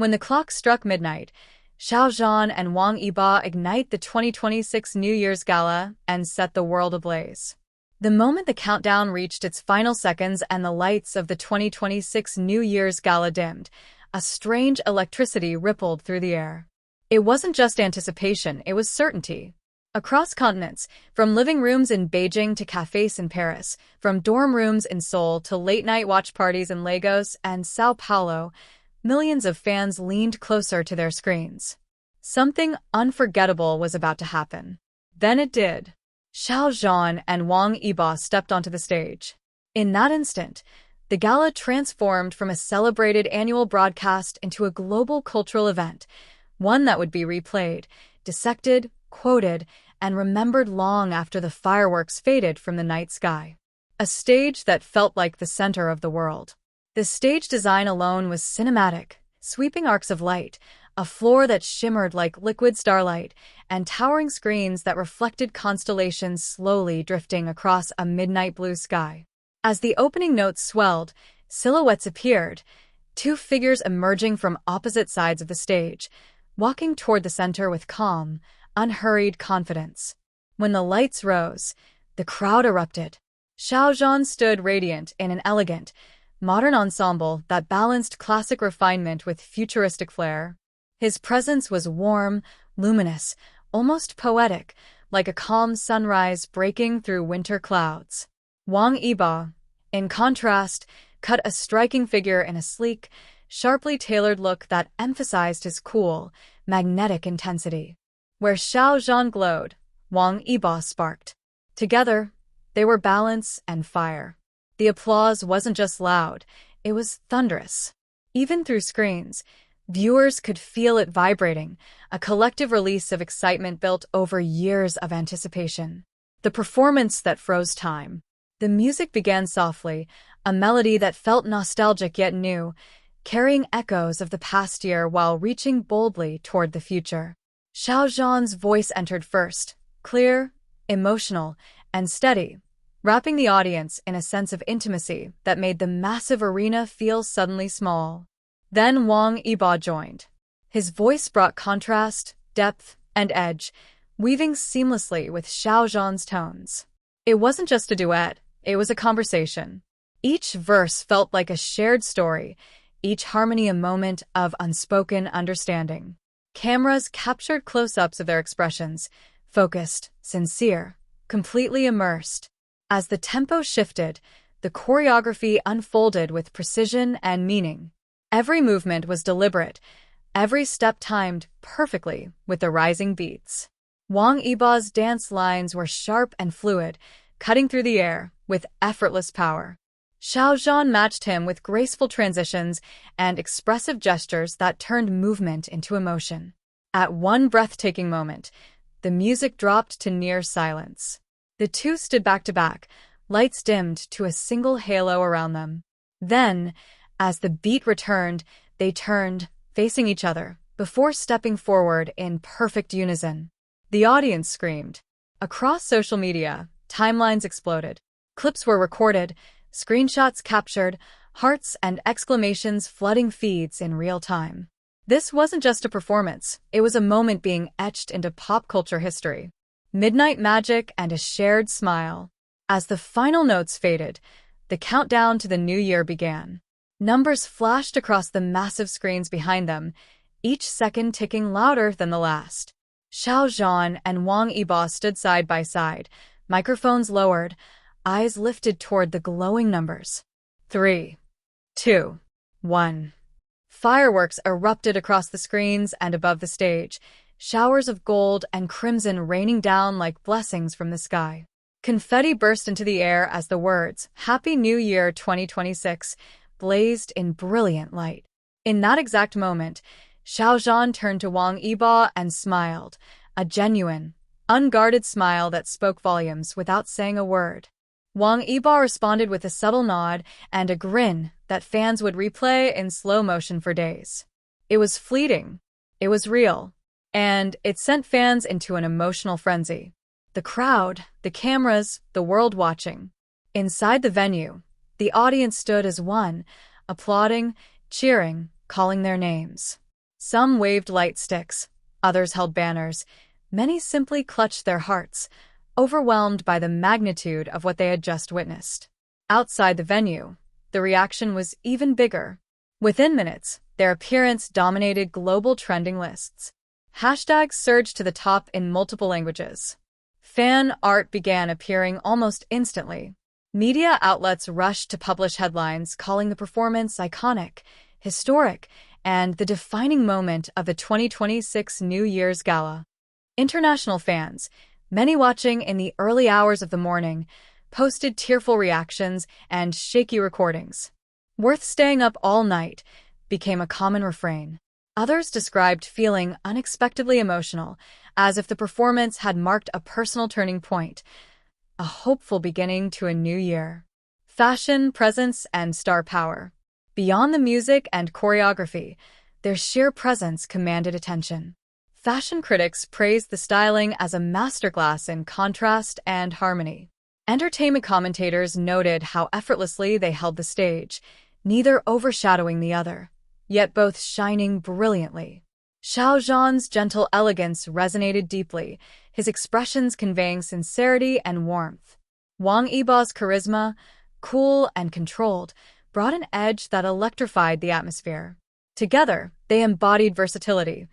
When the clock struck midnight, Xiao Zhan and Wang Yibo ignite the 2026 New Year's Gala and set the world ablaze. The moment the countdown reached its final seconds and the lights of the 2026 New Year's Gala dimmed, a strange electricity rippled through the air. It wasn't just anticipation, it was certainty. Across continents, from living rooms in Beijing to cafes in Paris, from dorm rooms in Seoul to late-night watch parties in Lagos and Sao Paulo, millions of fans leaned closer to their screens. Something unforgettable was about to happen. Then it did. Xiao Zhan and Wang Yibo stepped onto the stage. In that instant, the gala transformed from a celebrated annual broadcast into a global cultural event, one that would be replayed, dissected, quoted, and remembered long after the fireworks faded from the night sky. A stage that felt like the center of the world. The stage design alone was cinematic, sweeping arcs of light, a floor that shimmered like liquid starlight, and towering screens that reflected constellations slowly drifting across a midnight blue sky. As the opening notes swelled, silhouettes appeared, two figures emerging from opposite sides of the stage, walking toward the center with calm, unhurried confidence. When the lights rose, the crowd erupted. Xiao Zhan stood radiant in an elegant, modern ensemble that balanced classic refinement with futuristic flair. His presence was warm, luminous, almost poetic, like a calm sunrise breaking through winter clouds. Wang Yibo, in contrast, cut a striking figure in a sleek, sharply tailored look that emphasized his cool, magnetic intensity. Where Xiao Zhan glowed, Wang Yibo sparked. Together, they were balance and fire. The applause wasn't just loud, it was thunderous. Even through screens, viewers could feel it vibrating, a collective release of excitement built over years of anticipation. The performance that froze time. The music began softly, a melody that felt nostalgic yet new, carrying echoes of the past year while reaching boldly toward the future. Xiao Zhan's voice entered first, clear, emotional, and steady, wrapping the audience in a sense of intimacy that made the massive arena feel suddenly small. Then Wang Yibo joined. His voice brought contrast, depth, and edge, weaving seamlessly with Xiao Zhan's tones. It wasn't just a duet, it was a conversation. Each verse felt like a shared story, each harmony a moment of unspoken understanding. Cameras captured close-ups of their expressions, focused, sincere, completely immersed. As the tempo shifted, the choreography unfolded with precision and meaning. Every movement was deliberate, every step timed perfectly with the rising beats. Wang Yibo's dance lines were sharp and fluid, cutting through the air with effortless power. Xiao Zhan matched him with graceful transitions and expressive gestures that turned movement into emotion. At one breathtaking moment, the music dropped to near silence. The two stood back to back, lights dimmed to a single halo around them. Then, as the beat returned, they turned, facing each other, before stepping forward in perfect unison. The audience screamed. Across social media, timelines exploded. Clips were recorded, screenshots captured, hearts and exclamations flooding feeds in real time. This wasn't just a performance, it was a moment being etched into pop culture history. Midnight magic and a shared smile. As the final notes faded, the countdown to the new year began. Numbers flashed across the massive screens behind them, each second ticking louder than the last. Xiao Zhan and Wang Yibo stood side by side, microphones lowered, eyes lifted toward the glowing numbers. 3, 2, 1. Fireworks erupted across the screens and above the stage, showers of gold and crimson raining down like blessings from the sky. Confetti burst into the air as the words, "Happy New Year 2026, blazed in brilliant light. In that exact moment, Xiao Zhan turned to Wang Yibo and smiled, a genuine, unguarded smile that spoke volumes without saying a word. Wang Yibo responded with a subtle nod and a grin that fans would replay in slow motion for days. It was fleeting, it was real, and it sent fans into an emotional frenzy. The crowd, the cameras, the world watching. Inside the venue, the audience stood as one, applauding, cheering, calling their names. Some waved light sticks, others held banners. Many simply clutched their hearts, overwhelmed by the magnitude of what they had just witnessed. Outside the venue, the reaction was even bigger. Within minutes, their appearance dominated global trending lists. Hashtags surged to the top in multiple languages. Fan art began appearing almost instantly. Media outlets rushed to publish headlines calling the performance iconic, historic, and the defining moment of the 2026 New Year's Gala. International fans, many watching in the early hours of the morning, posted tearful reactions and shaky recordings. "Worth staying up all night" became a common refrain. Others described feeling unexpectedly emotional, as if the performance had marked a personal turning point, a hopeful beginning to a new year. Fashion, presence, and star power. Beyond the music and choreography, their sheer presence commanded attention. Fashion critics praised the styling as a masterclass in contrast and harmony. Entertainment commentators noted how effortlessly they held the stage, neither overshadowing the other, yet both shining brilliantly. Xiao Zhan's gentle elegance resonated deeply, his expressions conveying sincerity and warmth. Wang Yibo's charisma, cool and controlled, brought an edge that electrified the atmosphere. Together, they embodied versatility,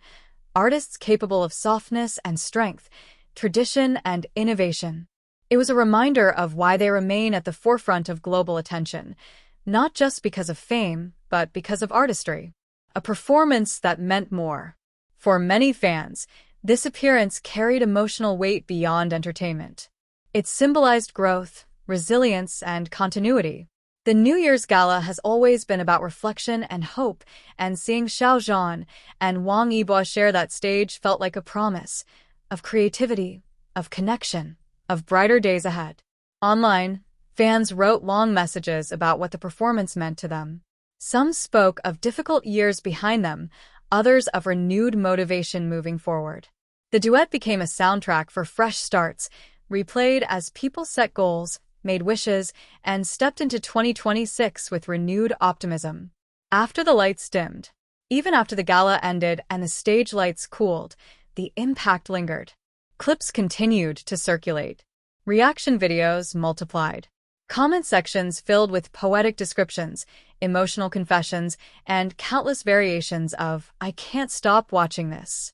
artists capable of softness and strength, tradition and innovation. It was a reminder of why they remain at the forefront of global attention, not just because of fame, but because of artistry. A performance that meant more. For many fans, this appearance carried emotional weight beyond entertainment. It symbolized growth, resilience, and continuity. The New Year's Gala has always been about reflection and hope, and seeing Xiao Zhan and Wang Yibo share that stage felt like a promise of creativity, of connection, of brighter days ahead. Online, fans wrote long messages about what the performance meant to them. Some spoke of difficult years behind them, others of renewed motivation moving forward. The duet became a soundtrack for fresh starts, replayed as people set goals, made wishes, and stepped into 2026 with renewed optimism. After the lights dimmed, even after the gala ended and the stage lights cooled, the impact lingered. Clips continued to circulate. Reaction videos multiplied. Comment sections filled with poetic descriptions, emotional confessions, and countless variations of "I can't stop watching this."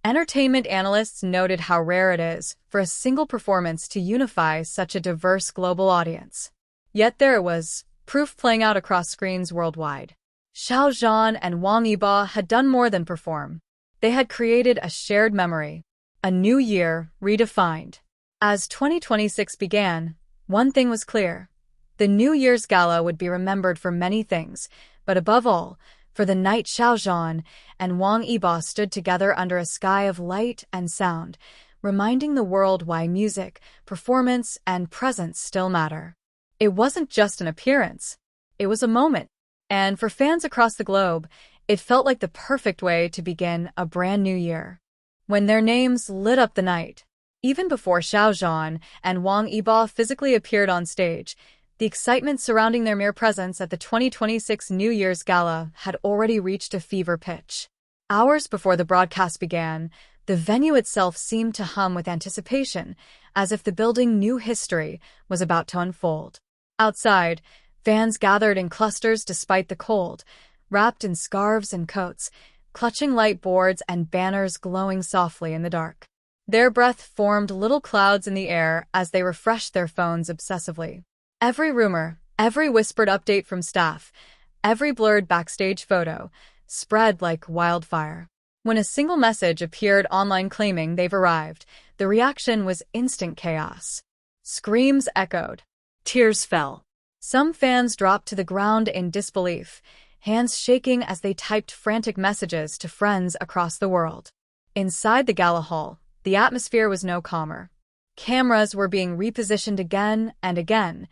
Entertainment analysts noted how rare it is for a single performance to unify such a diverse global audience. Yet there it was, proof playing out across screens worldwide. Xiao Zhan and Wang Yibo had done more than perform. They had created a shared memory, a new year redefined. As 2026 began, one thing was clear. The New Year's Gala would be remembered for many things, but above all, for the night Xiao Zhan and Wang Yibo stood together under a sky of light and sound, reminding the world why music, performance, and presence still matter. It wasn't just an appearance. It was a moment. And for fans across the globe, it felt like the perfect way to begin a brand new year. When their names lit up the night, even before Xiao Zhan and Wang Yibo physically appeared on stage, the excitement surrounding their mere presence at the 2026 New Year's Gala had already reached a fever pitch. Hours before the broadcast began, the venue itself seemed to hum with anticipation, as if the building knew history was about to unfold. Outside, fans gathered in clusters despite the cold, wrapped in scarves and coats, clutching light boards and banners glowing softly in the dark. Their breath formed little clouds in the air as they refreshed their phones obsessively. Every rumor, every whispered update from staff, every blurred backstage photo spread like wildfire. When a single message appeared online claiming they've arrived, the reaction was instant chaos. Screams echoed. Tears fell. Some fans dropped to the ground in disbelief, hands shaking as they typed frantic messages to friends across the world. Inside the gala hall, the atmosphere was no calmer. Cameras were being repositioned again and again,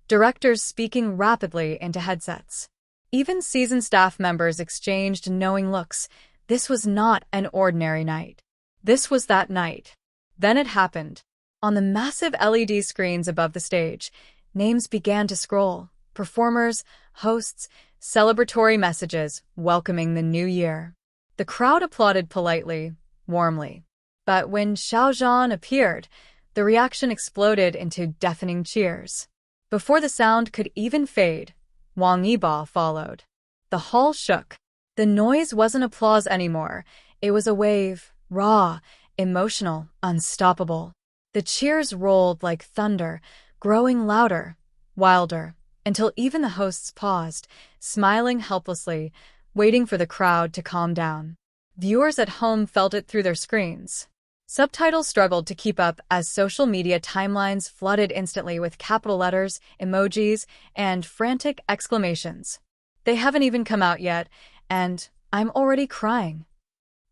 directors speaking rapidly into headsets. Even seasoned staff members exchanged knowing looks. This was not an ordinary night. This was that night. Then it happened. On the massive LED screens above the stage, names began to scroll. Performers, hosts, celebratory messages welcoming the new year. The crowd applauded politely, warmly. But when Xiao Zhan appeared, the reaction exploded into deafening cheers. Before the sound could even fade, Wang Yibo followed. The hall shook. The noise wasn't applause anymore. It was a wave, raw, emotional, unstoppable. The cheers rolled like thunder, growing louder, wilder, until even the hosts paused, smiling helplessly, waiting for the crowd to calm down. Viewers at home felt it through their screens. Subtitles struggled to keep up as social media timelines flooded instantly with capital letters, emojis, and frantic exclamations. They haven't even come out yet, and I'm already crying.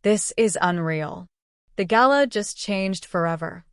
This is unreal. The gala just changed forever.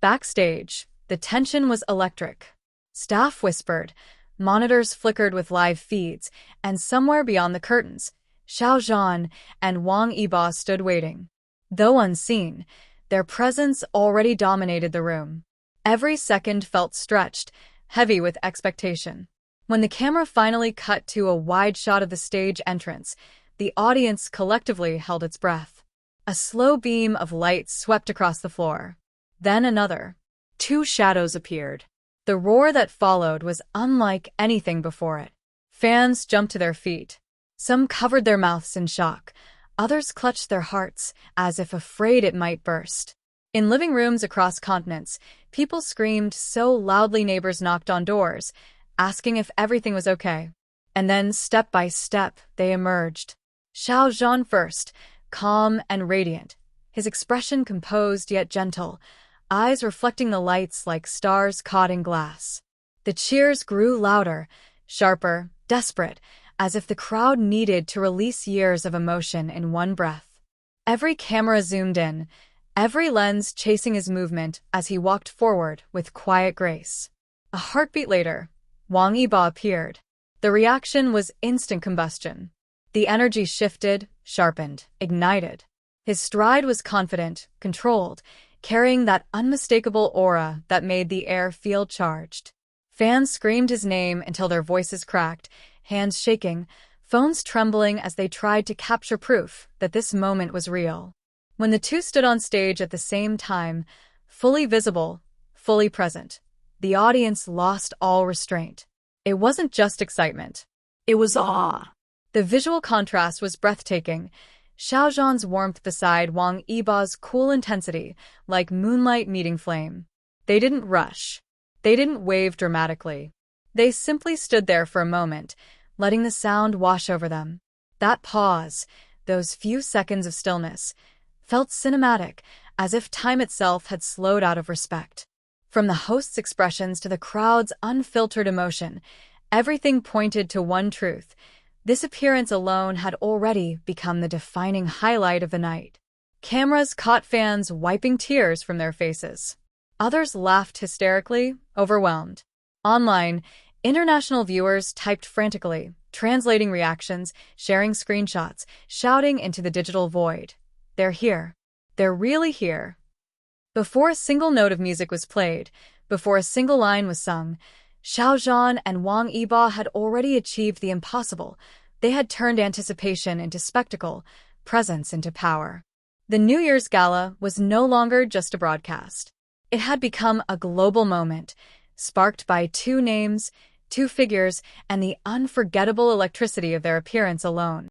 Backstage, the tension was electric. Staff whispered, monitors flickered with live feeds, and somewhere beyond the curtains, Xiao Zhan and Wang Yibo stood waiting. Though unseen, their presence already dominated the room. Every second felt stretched, heavy with expectation. When the camera finally cut to a wide shot of the stage entrance, the audience collectively held its breath. A slow beam of light swept across the floor. Then another. 2 shadows appeared. The roar that followed was unlike anything before it. Fans jumped to their feet. Some covered their mouths in shock. Others clutched their hearts, as if afraid it might burst. In living rooms across continents, people screamed so loudly neighbors knocked on doors, asking if everything was okay. And then, step by step, they emerged. Xiao Zhan first, calm and radiant, his expression composed yet gentle, eyes reflecting the lights like stars caught in glass. The cheers grew louder, sharper, desperate, as if the crowd needed to release years of emotion in one breath. Every camera zoomed in, every lens chasing his movement as he walked forward with quiet grace. A heartbeat later, Wang Yibo appeared. The reaction was instant combustion. The energy shifted, sharpened, ignited. His stride was confident, controlled, carrying that unmistakable aura that made the air feel charged. Fans screamed his name until their voices cracked, hands shaking, phones trembling as they tried to capture proof that this moment was real. When the two stood on stage at the same time, fully visible, fully present, the audience lost all restraint. It wasn't just excitement. It was awe. The visual contrast was breathtaking. Xiao Zhan's warmth beside Wang Yibo's cool intensity, like moonlight meeting flame. They didn't rush. They didn't wave dramatically. They simply stood there for a moment, letting the sound wash over them. That pause, those few seconds of stillness, felt cinematic, as if time itself had slowed out of respect. From the host's expressions to the crowd's unfiltered emotion, everything pointed to one truth. This appearance alone had already become the defining highlight of the night. Cameras caught fans wiping tears from their faces. Others laughed hysterically, overwhelmed. Online, international viewers typed frantically, translating reactions, sharing screenshots, shouting into the digital void. They're here. They're really here. Before a single note of music was played, before a single line was sung, Xiao Zhan and Wang Yibo had already achieved the impossible. They had turned anticipation into spectacle, presence into power. The New Year's Gala was no longer just a broadcast. It had become a global moment, sparked by 2 names, 2 figures, and the unforgettable electricity of their appearance alone.